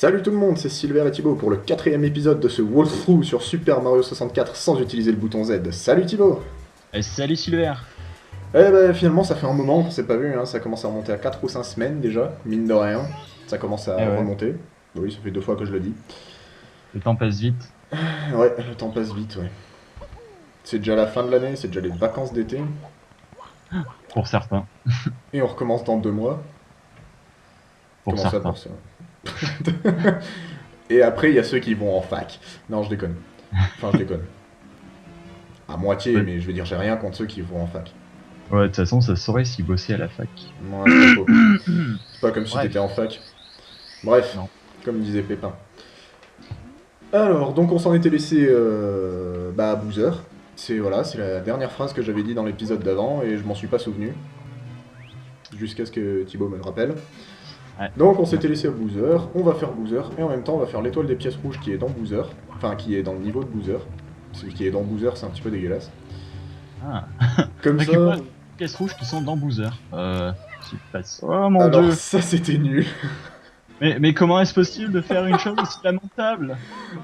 Salut tout le monde, c'est Silver et Thibaut pour le 4ème épisode de ce walkthrough sur Super Mario 64 sans utiliser le bouton Z. Salut Thibaut. Salut Silver. Eh ben finalement ça fait un moment qu'on s'est pas vu, hein. Ça commence à remonter à 4 ou 5 semaines déjà, mine de rien. Ça commence à Ouais. remonter. Oui, ça fait 2 fois que je le dis. Le temps passe vite. Ouais, le temps passe vite, ouais. C'est déjà la fin de l'année, c'est déjà les vacances d'été. Pour certains. Et on recommence dans 2 mois. Pour Comment ça certains. pour ça? Et après il y a ceux qui vont en fac. Non, je déconne. Enfin, je déconne. À moitié, Ouais. mais je veux dire, j'ai rien contre ceux qui vont en fac. Ouais, de toute façon, ça se saurait s'ils bossaient à la fac. Ouais, c'est pas faux. C'est pas comme si Bref. t'étais en fac. Bref, Non. comme disait Pépin. Alors, donc on s'en était laissé à Boozer. C'est la dernière phrase que j'avais dit dans l'épisode d'avant et je m'en suis pas souvenu. Jusqu'à ce que Thibaut me le rappelle. Ouais. Donc on s'était laissé à Boozer, on va faire Boozer et en même temps on va faire l'étoile des pièces rouges qui est dans Boozer. Enfin, qui est dans le niveau de Boozer. Celui qui est dans Boozer, c'est un petit peu dégueulasse. Ah. Comme Récupère ça. les pièces rouges qui sont dans Boozer. Tu passes. Oh mon Alors dieu. ça c'était nul. Mais comment est-ce possible de faire une chose aussi lamentable?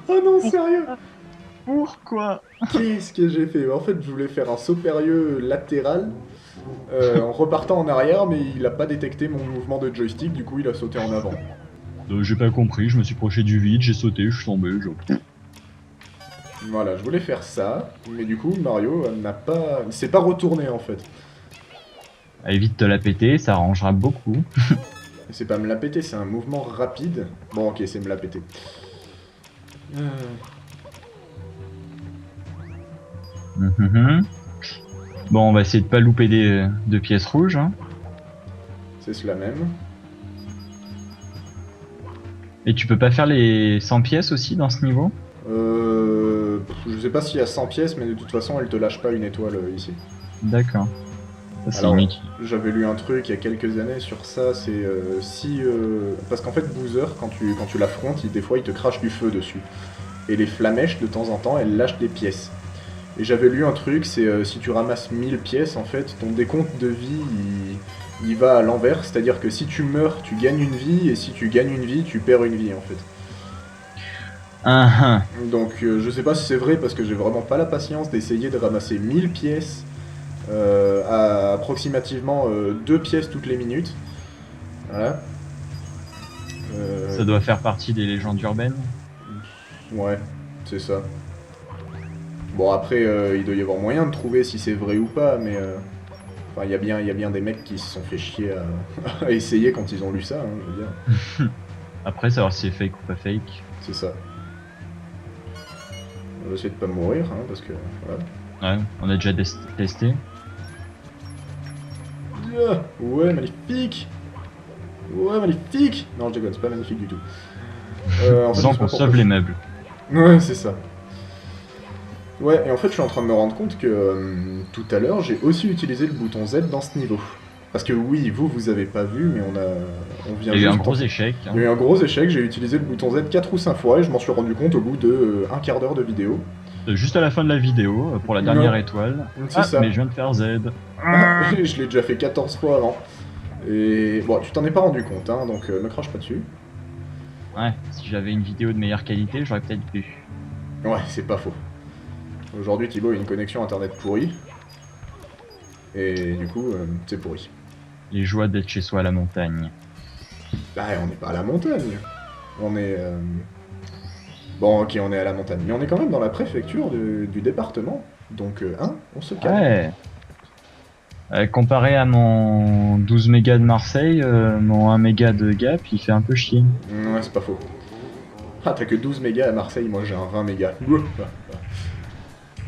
Oh non, sérieux. Pourquoi? Qu'est-ce que j'ai fait? En fait, je voulais faire un saut périlleux latéral en repartant en arrière, mais il a pas détecté mon mouvement de joystick, du coup il a sauté en avant. J'ai pas compris, je me suis proché du vide, j'ai sauté, je suis tombé. Voilà, je voulais faire ça, mais du coup Mario ne s'est pas retourné en fait. Évite de la péter, ça arrangera beaucoup. Et c'est pas me la péter, c'est un mouvement rapide. Bon, ok, c'est me la péter. Bon, on va essayer de pas louper de pièces rouges. Hein. C'est cela même. Et tu peux pas faire les 100 pièces aussi dans ce niveau? Je sais pas s'il y a 100 pièces, mais de toute façon, elle te lâche pas une étoile ici. D'accord. Ça, c'est Alors, inutile. j'avais lu un truc il y a quelques années sur ça, c'est si... parce qu'en fait, Boozer, quand tu l'affrontes, des fois, il te crache du feu dessus. Et les flamèches, de temps en temps, elles lâchent des pièces. Et j'avais lu un truc, c'est si tu ramasses 1000 pièces, en fait, ton décompte de vie, il va à l'envers. C'est-à-dire que si tu meurs, tu gagnes une vie, et si tu gagnes une vie, tu perds une vie, en fait. Ah, Donc je sais pas si c'est vrai, parce que j'ai vraiment pas la patience d'essayer de ramasser 1000 pièces à approximativement 2 pièces toutes les minutes. Voilà. ça doit faire partie des légendes urbaines. Ouais, c'est ça. Bon après, il doit y avoir moyen de trouver si c'est vrai ou pas, mais... Enfin, il y a bien des mecs qui se sont fait chier à essayer quand ils ont lu ça, hein, je veux dire. Après, savoir si c'est fake ou pas fake. C'est ça. On va essayer de pas mourir, hein, parce que... Voilà. Ouais, on a déjà testé. Ouais, magnifique. Ouais, magnifique. Non, je déconne, c'est pas magnifique du tout. En fait, Disons je sais pas qu'on pourquoi sauve les meubles. Ouais, c'est ça. Ouais, et en fait, je suis en train de me rendre compte que tout à l'heure, j'ai aussi utilisé le bouton Z dans ce niveau. Parce que oui, vous avez pas vu, mais on vient Il y a eu un juste... gros échec. Il y a eu un gros échec, j'ai utilisé le bouton Z 4 ou 5 fois et je m'en suis rendu compte au bout de un quart d'heure de vidéo. Juste à la fin de la vidéo, pour la dernière Non. étoile. C'est ça. Mais je viens de faire Z. Je l'ai déjà fait 14 fois avant. Et bon, tu t'en es pas rendu compte, hein, donc me crache pas dessus. Ouais, si j'avais une vidéo de meilleure qualité, j'aurais peut-être pu. Ouais, c'est pas faux. Aujourd'hui, Thibaut a une connexion internet pourrie. Et du coup, c'est pourri. Les joies d'être chez soi à la montagne. Bah, on n'est pas à la montagne. On est... Bon, ok, on est à la montagne. Mais on est quand même dans la préfecture du département. Donc, on se calme. Ouais. Comparé à mon 12 mégas de Marseille, mon 1 méga de Gap, il fait un peu chier. Ouais, c'est pas faux. Ah, t'as que 12 mégas à Marseille, moi j'ai un 20 mégas.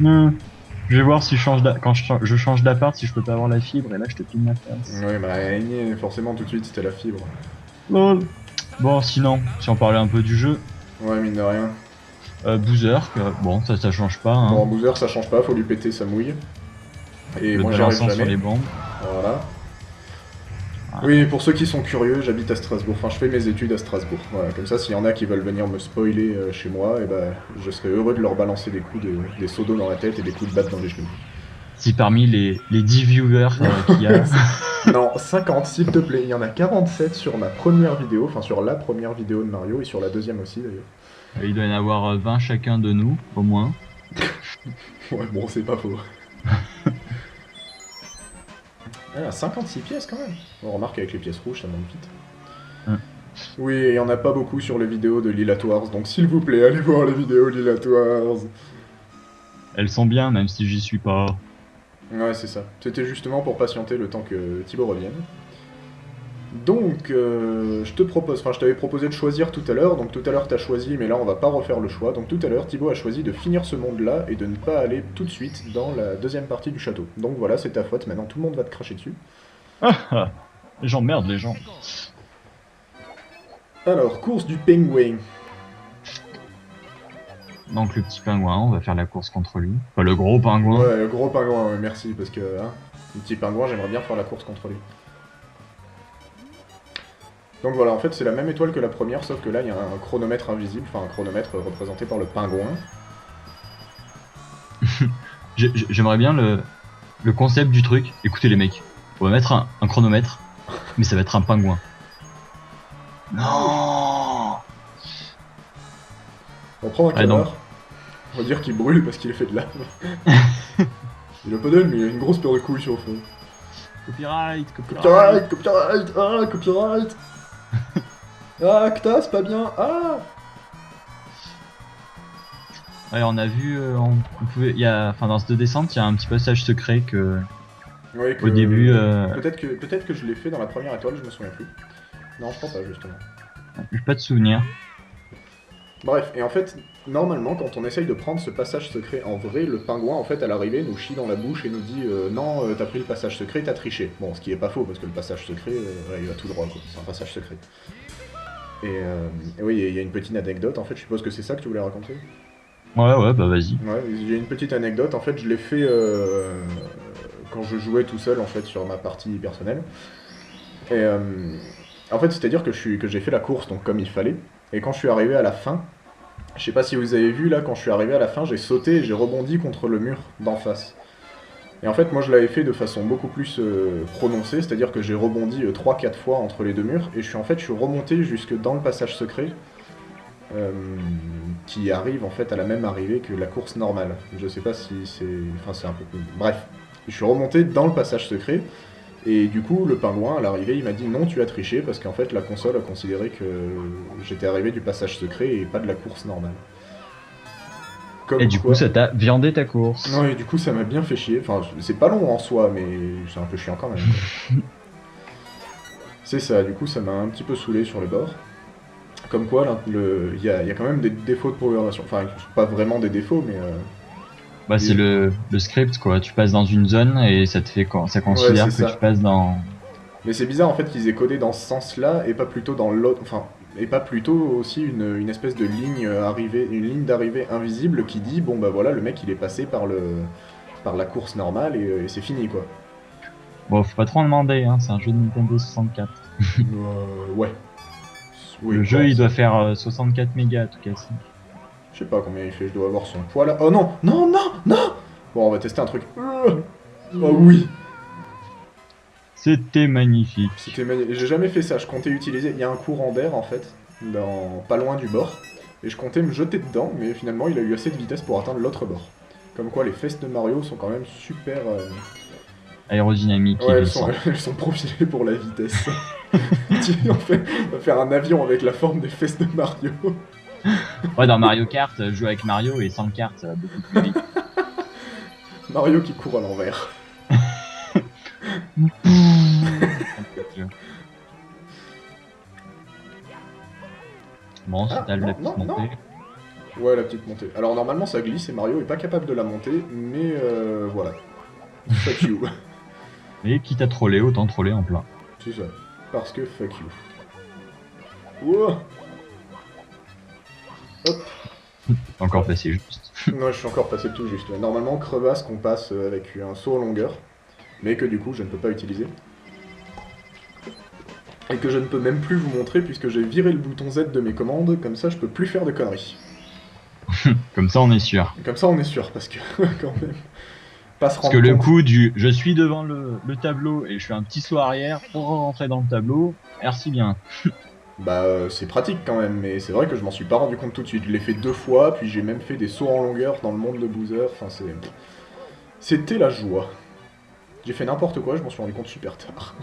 Je vais voir si quand je change d'appart, si je peux pas avoir la fibre, et là je te pile ma face. Ouais, bah, forcément, tout de suite, c'était la fibre. Lol. Bon, sinon, si on parlait un peu du jeu, Ouais, mine de rien. Boozer, bon, ça change pas. Hein. Bon, Boozer, ça change pas, faut lui péter sa mouille. Et Le moi, j'y arrive balançant sur jamais. les bombes. Voilà. Oui, pour ceux qui sont curieux, j'habite à Strasbourg. Enfin, je fais mes études à Strasbourg. Voilà, comme ça, s'il y en a qui veulent venir me spoiler chez moi, et ben, je serais heureux de leur balancer des coups des seaux d'eau dans la tête et des coups de batte dans les genoux. Si parmi les 10 viewers qu'il y a, Non, 50 s'il te plaît. Il y en a 47 sur ma première vidéo, enfin sur la première vidéo de Mario et sur la deuxième aussi d'ailleurs. Il doit y en avoir 20 chacun de nous, au moins. Ouais, bon, c'est pas faux. Ah, 56 pièces quand même. On remarque avec les pièces rouges, ça monte vite. Hein. Oui, il y en a pas beaucoup sur les vidéos de Lilatoires, donc s'il vous plaît, allez voir les vidéos Lilatoires. Elles sont bien, même si j'y suis pas. Ouais, c'est ça. C'était justement pour patienter le temps que Thibaut revienne. Donc, je te propose, enfin, je t'avais proposé de choisir tout à l'heure, donc tout à l'heure t'as choisi, mais là on va pas refaire le choix. Donc tout à l'heure, Thibaut a choisi de finir ce monde-là et de ne pas aller tout de suite dans la deuxième partie du château. Donc voilà, c'est ta faute, maintenant tout le monde va te cracher dessus. J'emmerde les gens. Alors, course du pingouin. Donc le petit pingouin, on va faire la course contre lui. Enfin, le gros pingouin. Ouais, le gros pingouin, ouais, merci, parce que, hein, le petit pingouin, j'aimerais bien faire la course contre lui. Donc voilà, en fait, c'est la même étoile que la première, sauf que là, il y a un chronomètre invisible, enfin un chronomètre représenté par le pingouin. J'aimerais bien le concept du truc. Écoutez les mecs, on va mettre un chronomètre, mais ça va être un pingouin. Non. On prend un Ah, donc. canard, on va dire qu'il brûle parce qu'il est fait de lave. Il a pas d'aile, mais il a une grosse paire de couilles sur le fond. Copyright, Copyright, copyright, ah, copyright. Ah, Kta, c'est pas bien, ah. Ouais, on a vu, on pouvait, enfin dans cette descente, il y a un petit passage secret que, Ouais, au début, Peut-être que je l'ai fait dans la première étoile, je me souviens plus. Non, je crois pas, justement. j'ai pas de souvenir. Bref, et en fait, normalement, quand on essaye de prendre ce passage secret en vrai, le pingouin, en fait, à l'arrivée, nous chie dans la bouche et nous dit non, t'as pris le passage secret, t'as triché. Bon, ce qui est pas faux, parce que le passage secret, ouais, il va tout droit, quoi. C'est un passage secret. Et oui, il y a une petite anecdote, en fait, je suppose que c'est ça que tu voulais raconter. Ouais, bah vas-y. Ouais, il y a une petite anecdote, en fait, je l'ai fait quand je jouais tout seul, en fait, sur ma partie personnelle. Et en fait, c'est-à-dire que j'ai fait la course, donc comme il fallait. Et quand je suis arrivé à la fin, je sais pas si vous avez vu là, quand je suis arrivé à la fin, j'ai sauté et j'ai rebondi contre le mur d'en face. Et en fait, moi je l'avais fait de façon beaucoup plus prononcée, c'est-à-dire que j'ai rebondi 3-4 fois entre les deux murs, et je suis remonté jusque dans le passage secret, qui arrive en fait à la même arrivée que la course normale. Je sais pas si c'est... Enfin c'est un peu... Bref, je suis remonté dans le passage secret, et du coup, le pingouin, à l'arrivée, il m'a dit non, tu as triché, parce qu'en fait, la console a considéré que j'étais arrivé du passage secret et pas de la course normale. Comme Et du quoi... coup, ça t'a viandé ta course. Non, et du coup, ça m'a bien fait chier. Enfin, c'est pas long en soi, mais c'est un peu chiant quand même. Quoi. C'est ça, du coup, ça m'a un petit peu saoulé sur les bords. Comme quoi, il y a quand même des défauts de programmation. Enfin, pas vraiment des défauts, mais... Bah, c'est le script, quoi. Tu passes dans une zone et ça te fait, ça considère Ouais, que c'est ça. tu passes dans... Mais c'est bizarre en fait qu'ils aient codé dans ce sens-là et pas plutôt dans l'autre. Enfin, et pas plutôt aussi une espèce de ligne arrivée, une ligne d'arrivée invisible qui dit bon bah voilà, le mec il est passé par la course normale et c'est fini quoi. Bon, faut pas trop en demander, hein. C'est un jeu de Nintendo 64. Ouais. Oui, Le bon, jeu, il doit faire 64 mégas, en tout cas. je sais pas combien il fait, je dois avoir son poids là. Oh non, non, non, non. Bon, on va tester un truc. Oh oui. C'était magnifique. C'était magnifique. J'ai jamais fait ça. Je comptais utiliser. Il y a un courant d'air en fait, pas loin du bord, et je comptais me jeter dedans, mais finalement il a eu assez de vitesse pour atteindre l'autre bord. Comme quoi, les fesses de Mario sont quand même super. Aérodynamique Ouais, et elles sont profilées pour la vitesse. On va faire un avion avec la forme des fesses de Mario. Ouais, dans Mario Kart, jouer avec Mario et sans carte, ça va beaucoup plus vite. Mario qui court à l'envers. Bon, si t'as la non, petite non, montée. Ouais, la petite montée. Alors normalement ça glisse et Mario est pas capable de la monter, mais voilà. Fuck you. Mais quitte à troller, autant troller en plein. C'est ça. Parce que fuck you. Wow. Hop. Encore passé juste. Non, je suis encore passé tout juste. Normalement, crevasse qu'on passe avec un saut en longueur, mais que du coup je ne peux pas utiliser. Et que je ne peux même plus vous montrer puisque j'ai viré le bouton Z de mes commandes, comme ça je peux plus faire de conneries. Comme ça, on est sûr. Comme ça on est sûr, parce que quand même... pas se Parce que rendre le compte. coup du je suis devant le tableau et je fais un petit saut arrière pour rentrer dans le tableau, merci bien. Bah, c'est pratique quand même, mais c'est vrai que je m'en suis pas rendu compte tout de suite. Je l'ai fait 2 fois, puis j'ai même fait des sauts en longueur dans le monde de Boozer. Enfin, c'était la joie. J'ai fait n'importe quoi, je m'en suis rendu compte super tard.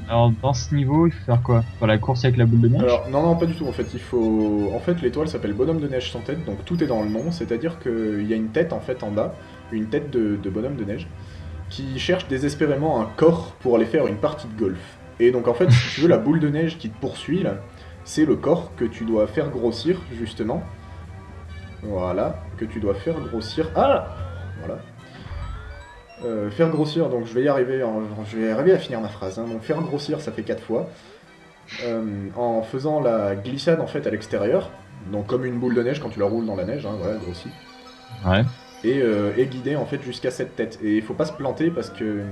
Alors dans ce niveau, il faut faire quoi? Faire la course avec la boule de neige? Alors, non, non, pas du tout. En fait, il faut. En fait, l'étoile s'appelle bonhomme de neige sans tête, donc tout est dans le nom. C'est-à-dire qu'il y a une tête en fait en bas, une tête de bonhomme de neige, qui cherche désespérément un corps pour aller faire une partie de golf. Et donc, en fait, si tu veux, la boule de neige qui te poursuit là, c'est le corps que tu dois faire grossir justement. Voilà, que tu dois faire grossir. Ah, voilà. Faire grossir, donc je vais y arriver, je vais arriver à finir ma phrase. Hein. Donc faire grossir, ça fait 4 fois. En faisant la glissade en fait à l'extérieur, donc comme une boule de neige quand tu la roules dans la neige, hein, voilà, grossi. Ouais. Et guider en fait jusqu'à cette tête. Et il faut pas se planter parce que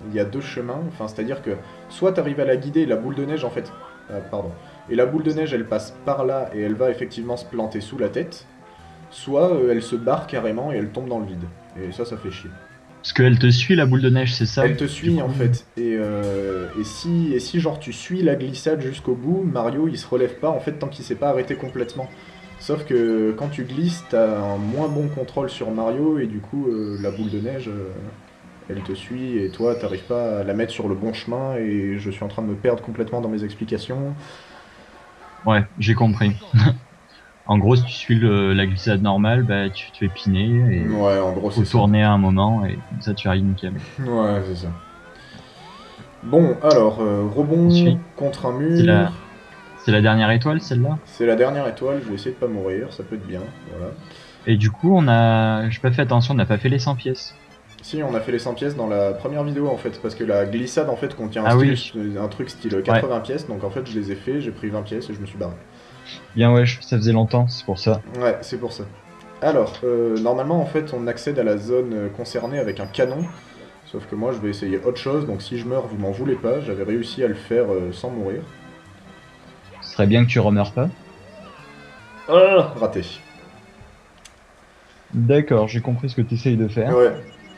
il y a 2 chemins. Enfin, c'est-à-dire que soit tu arrives à la guider, la boule de neige en fait, pardon. Et la boule de neige, elle passe par là et elle va effectivement se planter sous la tête. Soit elle se barre carrément et elle tombe dans le vide. Et ça fait chier. Parce qu'elle te suit la boule de neige, c'est ça? Elle te Du suit en coup, fait. Et si genre tu suis la glissade jusqu'au bout, Mario il se relève pas en fait tant qu'il s'est pas arrêté complètement. Sauf que quand tu glisses, t'as un moins bon contrôle sur Mario et du coup la boule de neige elle te suit et toi t'arrives pas à la mettre sur le bon chemin et je suis en train de me perdre complètement dans mes explications. ouais, j'ai compris. En gros, si tu suis la glissade normale, bah tu te fais piner et Ouais, en gros faut c'est ça. tourner à un moment et comme ça tu arrives nickel. Ouais, c'est ça. Bon, alors, rebond Ensuite, contre un c'est mur. la dernière étoile, celle-là. C'est la dernière étoile, je vais essayer de pas mourir, ça peut être bien, voilà. Et du coup, j'ai pas fait attention, on n'a pas fait les 100 pièces. Si, on a fait les 100 pièces dans la première vidéo en fait, parce que la glissade en fait contient Ah oui, un truc style ouais. 80 pièces, donc en fait je les ai fait, j'ai pris 20 pièces et je me suis barré. Bien ouais, ça faisait longtemps, c'est pour ça. Ouais, c'est pour ça. Alors, normalement en fait on accède à la zone concernée avec un canon, sauf que moi je vais essayer autre chose, donc si je meurs vous m'en voulez pas, j'avais réussi à le faire sans mourir. Ce serait bien que tu remeures pas. Ah, raté. D'accord, j'ai compris ce que tu essayes de faire. Ouais.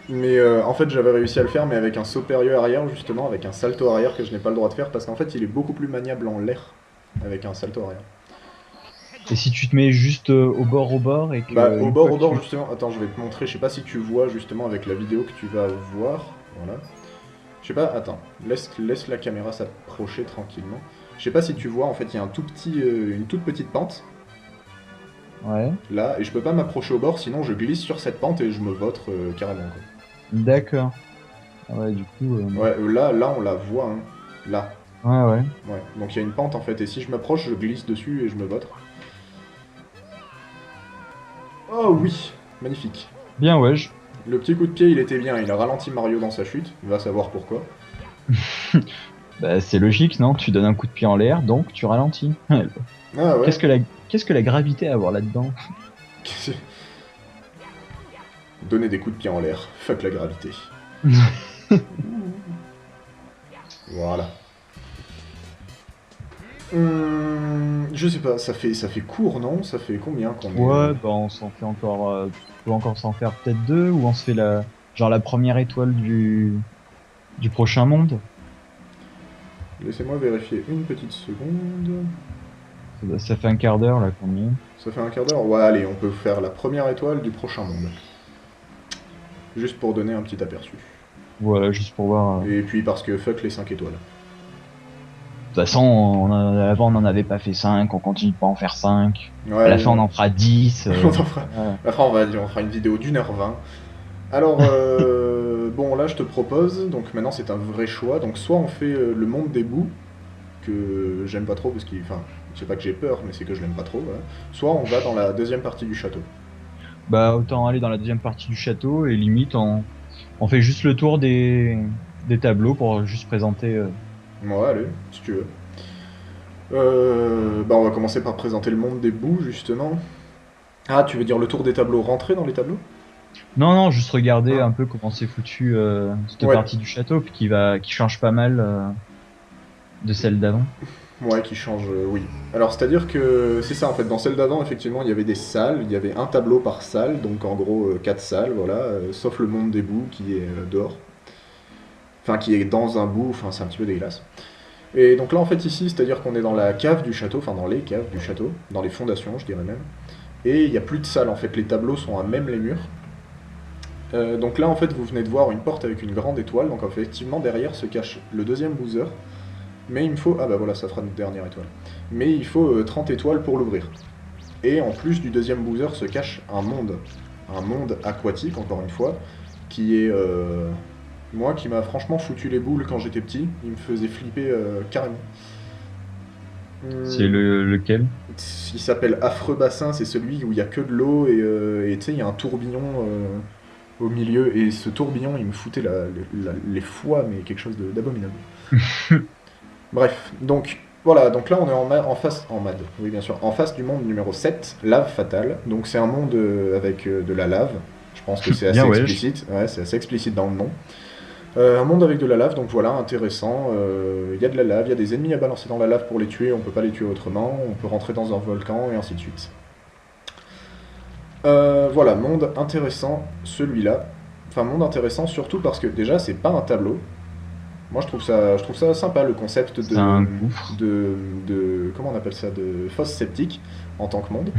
Mais en fait j'avais réussi à le faire mais avec un saut périlleux arrière justement, avec un salto arrière que je n'ai pas le droit de faire parce qu'en fait il est beaucoup plus maniable en l'air avec un salto arrière. Et si tu te mets juste au bord et que Bah une fois au que bord tu... justement, attends je vais te montrer, je sais pas si tu vois justement avec la vidéo que tu vas voir, voilà. Je sais pas, attends, laisse la caméra s'approcher tranquillement. Je sais pas si tu vois, en fait il y a une toute petite pente, Ouais, là, et je peux pas m'approcher au bord sinon je glisse sur cette pente et je me vautre carrément quoi. d'accord. Ah ouais, du coup... Ouais, là on la voit, hein, là. Ouais, ouais. Ouais, donc il y a une pente en fait, et si je m'approche, je glisse dessus et je me vautre. Oh oui, magnifique. Bien ouais, Le petit coup de pied, il était bien, il a ralenti Mario dans sa chute, il va savoir pourquoi. bah, c'est logique, non? Tu donnes un coup de pied en l'air, donc tu ralentis. Ah ouais. Qu'est-ce que la gravité a à voir là-dedans? Donner des coups de pied en l'air, fuck la gravité. Voilà. Je sais pas, ça fait court, non? Ça fait combien qu'on est Ouais, bah on s'en fait encore... on peut encore s'en faire peut-être deux, ou on se fait la première étoile du prochain monde. Laissez-moi vérifier une petite seconde. Ça fait un quart d'heure là qu'on y est. Ça fait un quart d'heure? Ouais, allez, on peut faire la première étoile du prochain monde. Juste pour donner un petit aperçu. Voilà, juste pour voir. Et puis parce que fuck les 5 étoiles. De toute façon, avant on en avait pas fait 5, on continue de pas en faire 5. Ouais, À la fin on en fera 10. on en fera. Ouais. Après, on fera une vidéo d'1h20. Alors, bon, là, je te propose, donc maintenant, c'est un vrai choix. Donc, soit on fait le monde des bouts, que j'aime pas trop, parce qu'il. Enfin, c'est pas que j'ai peur, mais c'est que je l'aime pas trop, voilà. Soit on va dans la deuxième partie du château. Bah autant aller dans la deuxième partie du château et limite on fait juste le tour des tableaux pour juste présenter. Ouais, allez, si tu veux. Bah, on va commencer par présenter le monde des bouts, justement. Ah, tu veux dire le tour des tableaux, rentrer dans les tableaux? Non, non, juste regarder Ah. un peu comment c'est foutu cette Ouais. partie du château, puis qui change pas mal de celle d'avant. Ouais, qui change, oui. Alors, c'est-à-dire que c'est ça, en fait, dans celle d'avant, effectivement, il y avait des salles, il y avait un tableau par salle, donc en gros, 4 salles, voilà, sauf le monde des bouts qui est dehors. Enfin, qui est dans un bout, enfin, c'est un petit peu dégueulasse. Et donc là, en fait, ici, c'est-à-dire qu'on est dans la cave du château, enfin, dans les caves du château, dans les fondations, je dirais même. Et il n'y a plus de salle, en fait, les tableaux sont à même les murs. Donc là, en fait, vous venez de voir une porte avec une grande étoile, donc effectivement, derrière se cache le deuxième boozer. Mais il me faut... Ah bah voilà, ça fera notre dernière étoile. Mais il faut 30 étoiles pour l'ouvrir. Et en plus du deuxième boozer se cache un monde. Un monde aquatique, encore une fois, qui est... moi, qui m'a franchement foutu les boules quand j'étais petit. Il me faisait flipper carrément. C'est Hum, lequel? il s'appelle Affreux Bassin, c'est celui où il y a que de l'eau et tu sais, il y a un tourbillon au milieu. Et ce tourbillon, il me foutait les foies, mais quelque chose d'abominable. Bref, donc voilà, donc là on est en face, en MAD, oui bien sûr, en face du monde numéro 7, lave fatale. Donc c'est un monde avec de la lave, je pense que c'est assez Bien wesh. explicite, ouais, c'est assez explicite dans le nom. Un monde avec de la lave, donc voilà, intéressant. Il y a de la lave, il y a des ennemis à balancer dans la lave pour les tuer, on peut pas les tuer autrement, on peut rentrer dans un volcan et ainsi de suite. Voilà, monde intéressant, celui-là. Enfin, monde intéressant surtout parce que déjà c'est pas un tableau. Moi, je trouve ça sympa le concept C'est un gouffre. comment on appelle ça, de fosse septique en tant que monde.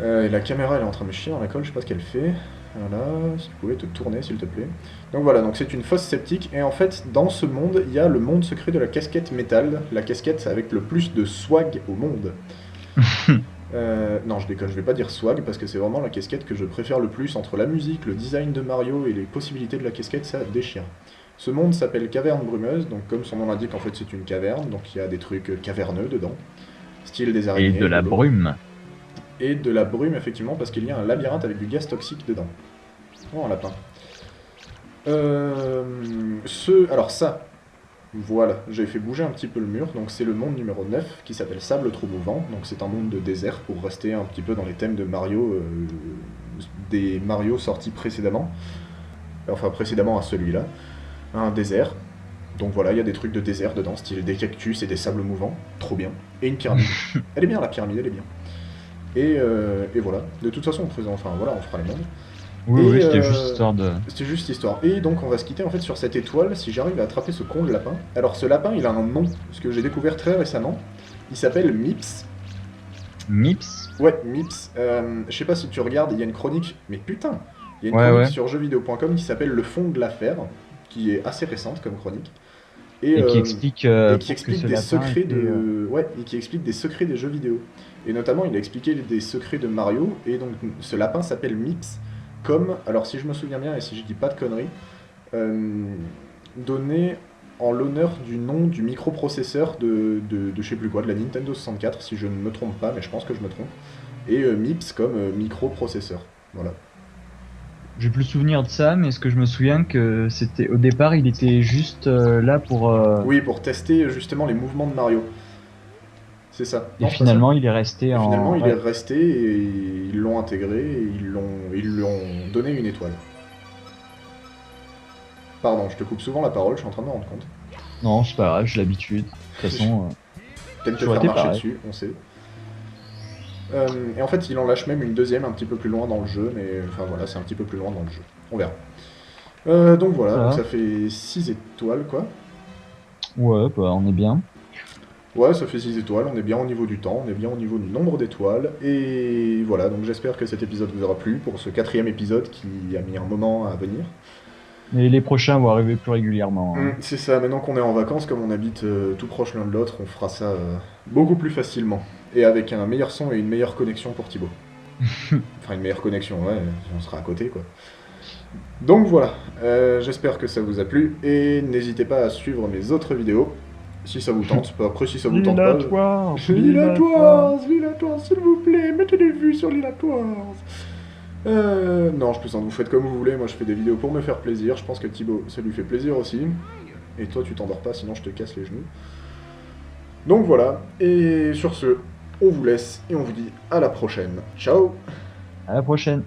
Et la caméra, elle est en train de me chier dans la colle, je sais pas ce qu'elle fait. Voilà, si tu pouvais te tourner, s'il te plaît. Donc voilà, donc c'est une fosse septique, et en fait, dans ce monde, il y a le monde secret de la casquette métal, la casquette avec le plus de swag au monde. Non, je déconne, je vais pas dire swag, parce que c'est vraiment la casquette que je préfère le plus entre la musique, le design de Mario et les possibilités de la casquette, ça déchire. Ce monde s'appelle Caverne Brumeuse, donc comme son nom l'indique, en fait c'est une caverne, donc il y a des trucs caverneux dedans, style des Et de araignées, de la l'eau, brume. et de la brume effectivement, parce qu'il y a un labyrinthe avec du gaz toxique dedans. Oh, un lapin. Alors ça, voilà, j'ai fait bouger un petit peu le mur, donc c'est le monde numéro 9 qui s'appelle Sable Trop Mouvant, donc c'est un monde de désert pour rester un petit peu dans les thèmes de Mario, des Mario sortis précédemment, enfin précédemment à celui-là, un désert. Donc voilà, il y a des trucs de désert dedans, style des cactus et des sables mouvants, trop bien. Et une pyramide. Elle est bien la pyramide, elle est bien. Et voilà, de toute façon enfin voilà, on fera les mondes. Oui, Et oui, c'était juste histoire de... c'est juste histoire. Et donc on va se quitter en fait sur cette étoile si j'arrive à attraper ce con de lapin. Alors ce lapin il a un nom, ce que j'ai découvert très récemment. Il s'appelle Mips. Mips? Ouais, Mips. Je sais pas si tu regardes, il y a une chronique, mais putain, il y a une Ouais, chronique ouais. sur jeuxvideo.com qui s'appelle Le fond de l'affaire, qui est assez récente comme chronique. Et, Et qui euh, explique et qui pour que explique ce des lapin secrets était... de. Ouais, et qui explique des secrets des jeux vidéo. Et notamment, il a expliqué des secrets de Mario, et donc ce lapin s'appelle Mips, comme, alors si je me souviens bien et si je dis pas de conneries, euh, donné en l'honneur du nom du microprocesseur de je sais plus quoi, de la Nintendo 64, si je ne me trompe pas, mais je pense que je me trompe. Et Mips comme microprocesseur. Voilà. J'ai plus souvenir de ça, mais ce que je me souviens que c'était... Au départ, il était juste là pour... Oui, pour tester justement les mouvements de Mario. C'est ça. Et Non, c'est pas ça. finalement, il est resté Et finalement, en... il est Ouais. resté et ils l'ont intégré et ils lui ont donné une étoile. Pardon, je te coupe souvent la parole, je suis en train de me rendre compte. Non, c'est pas grave, j'ai l'habitude. De toute façon, T'aimes te j'aurais faire été marcher pareil. dessus, on sait. Et en fait, il en lâche même une deuxième un petit peu plus loin dans le jeu, mais enfin voilà, c'est un petit peu plus loin dans le jeu. On verra. Donc voilà, donc Voilà. ça fait 6 étoiles quoi. Ouais, bah on est bien. Ouais, ça fait 6 étoiles, on est bien au niveau du temps, on est bien au niveau du nombre d'étoiles. Et voilà, donc j'espère que cet épisode vous aura plu pour ce quatrième épisode qui a mis un moment à venir. Mais les prochains vont arriver plus régulièrement, hein. C'est ça, maintenant qu'on est en vacances, comme on habite tout proche l'un de l'autre, on fera ça beaucoup plus facilement. Et avec un meilleur son et une meilleure connexion pour Thibaut. Enfin, une meilleure connexion, ouais, on sera à côté quoi. Donc voilà, j'espère que ça vous a plu et n'hésitez pas à suivre mes autres vidéos si ça vous tente. Après, si ça vous tente pas, Dilatoire, dilatoire. Lilatoires, s'il vous plaît, mettez des vues sur Lilatoires. Non, je plaisante, vous faites comme vous voulez, moi je fais des vidéos pour me faire plaisir, je pense que Thibaut, ça lui fait plaisir aussi. Et toi, tu t'endors pas, sinon je te casse les genoux. Donc voilà, et sur ce, on vous laisse et on vous dit à la prochaine. Ciao! À la prochaine.